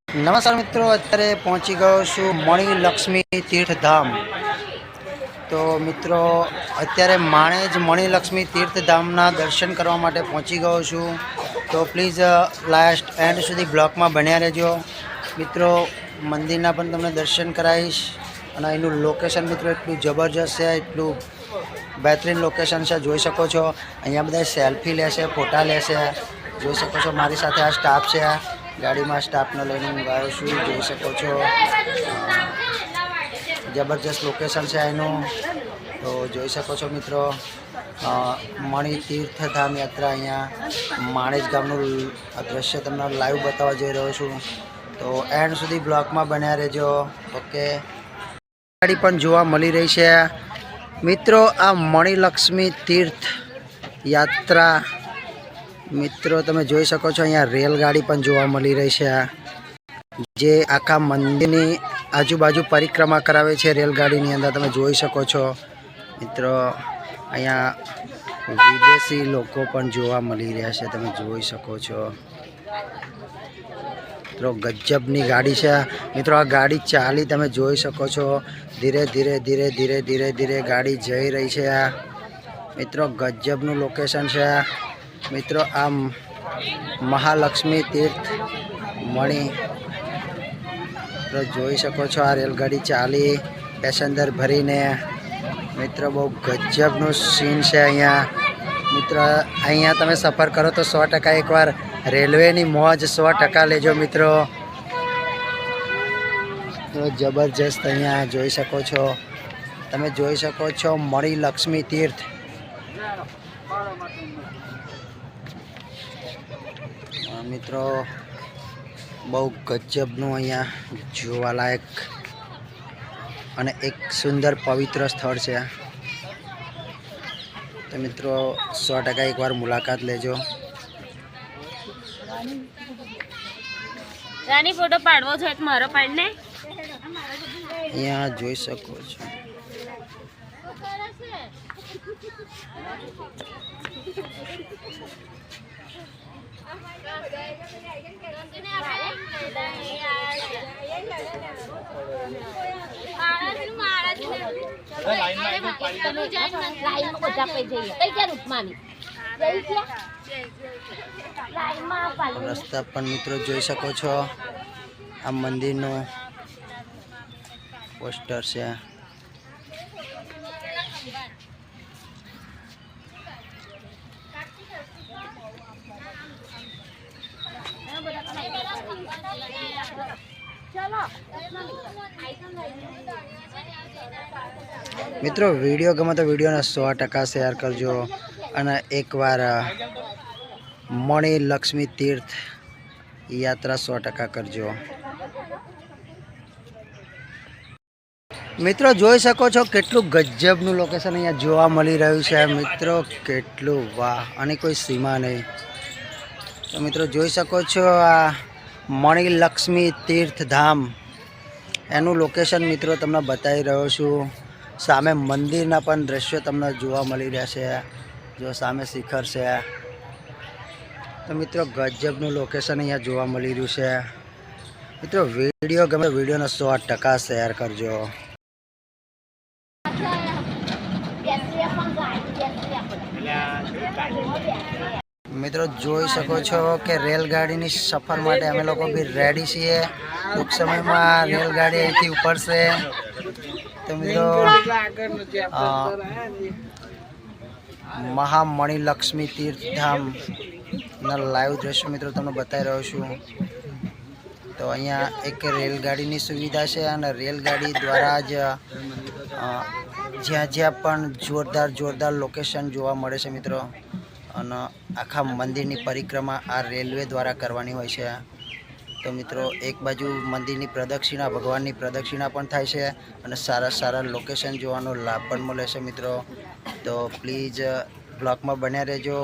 નમસ્કાર મિત્રો, અત્યારે પહોંચી ગયો છું મણિલક્ષ્મી તીર્થધામ। તો મિત્રો અત્યારે માણેજ મણિલક્ષ્મી તીર્થધામના દર્શન કરવા માટે પહોંચી ગયો છું। તો પ્લીઝ લાસ્ટ એન્ડ સુધી બ્લોગમાં બન્યા રહેજો મિત્રો। મંદિરના પણ તમને દર્શન કરાવીશ અને એનું લોકેશન મિત્રો એટલું જબરજસ્ત છે, એટલું બહેતરીન લોકેશન છે। જોઈ શકો છો અહીંયા બધા સેલ્ફી લેશે, ફોટા લેશે। જોઈ શકો છો મારી સાથે આ સ્ટાફ છે, गाड़ी में स्टाफ ने लैने हूँ गयो छू। जोई सको छो जबरदस्त लोकेशन है एनु। तो जोई सको छो मित्रों मणि तीर्थधाम यात्रा अँ माणेज गामनु दृश्य तमने लाइव बतावा जई रह्यो छूं। तो एंड सुधी ब्लॉग में बन्या रहेजो। ओके, गाड़ी पण जोवा मळी रही है मित्रों। आ मणिलक्ष्मी तीर्थ यात्रा मित्रों तमे जोई सको छो अहींया रेलगाड़ी पण जोवा मळी रही है, जे आखा मंदिरनी आजूबाजू परिक्रमा करावे छे। रेलगाड़ीनी अंदर तमे जोई सको छो मित्रों अहींया विदेशी लोको पण जोवा मळी रह्या छे, तमे जोई सको छो मित्रों। गजबनी गाड़ी है मित्रों। आ गाड़ी चाली तमे जोई सको छो, धीरे धीरे धीरे धीरे धीरे धीरे गाड़ी जई रही है मित्रों। गजबनु लोकेशन है मित्रों। आ महालक्ष्मी तीर्थ मणि तो जोई सको छो आ रेलगाड़ी चाली पेसेंजर भरी ने मित्रों। बहुत गजबनो सीन है अहींया मित्रों। अहींया तमे सफर करो तो 100% एक बार रेलवे नी मौज 100% लेजो मित्रों। तो जबरदस्त अहींया जोई सको छो, तमे जोई सको छो मणिलक्ष्मी तीर्थ। मित्रों बहु गजबनु अहींया जोवालायक अने एक सुंदर पवित्र स्थल है। तो मित्रों 100% एक बार मुलाकात लेजो। रानी फोटो पाड़वो छे तो मारो पाड़ने अहींया जोई सको छो। रस्ता पर मित्रों जोई सको छो आ मंदिर नो पोस्टर से। मित्रों वीडियो गमे तो वीडियो ने 100% शेयर करजो और एक बार मणिलक्ष्मी तीर्थ यात्रा 100% करजो। मित्रों जोई सको छो केटलू गजबनु लोकेशन अहींया जोवा मळी रह्युं छे मित्रों। केटलू वाह, आनी कोई सीमा नहीं। तो मित्रों जोई सको छो आ मणिलक्ष्मी तीर्थधाम एनु लोकेशन मित्रों तमने बताई रह्यो छुं। सामे मंदिरना पण दृश्य तमने जोवा मळी रह्या छे। जो सामे शिखर छे। तो मित्रों गजबनु लोकेशन अहींया जोवा मळी रह्युं छे मित्रों। वीडियो गमे वीडियो ने 100% शेयर करजो। मित्रों जोई सको छो कि रेलगाड़ी सफर माटे अमे लोग भी रेडी छीए। टूंक समय में रेलगाड़ी अहींथी उपड़शे। तो मित्रों महामणिलक्ष्मी तीर्थधाम लाइव दृश्य मित्रों तमने बताई रह्यो छुं। तो अहींया एक रेलगाड़ी सुविधा है और रेलगाड़ी द्वारा ज ज्यां ज्यां पण जोरदार जोरदार लोकेशन जोवा मळे छे मित्रों। અને आखा मंदिर की परिक्रमा आ रेलवे द्वारा करवानी होय छे। तो मित्रों एक बाजू मंदिर की प्रदक्षिणा भगवान की प्रदक्षिणा पण थाय छे अने सारा सारा लोकेशन जोवानो लाभ पण मळे छे मित्रों। तो प्लीज ब्लॉग में बन्या रहेजो।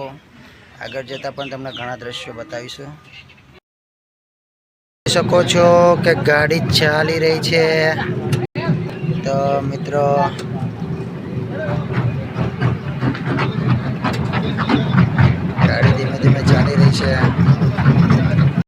आगळ जता पण तमने घणा दृश्यो बतावीशुं। જોઈ શકો છો કે ગાડી ચાલી રહી છે। તો મિત્રો गाड़ी धीमे धीमे चाली रही है।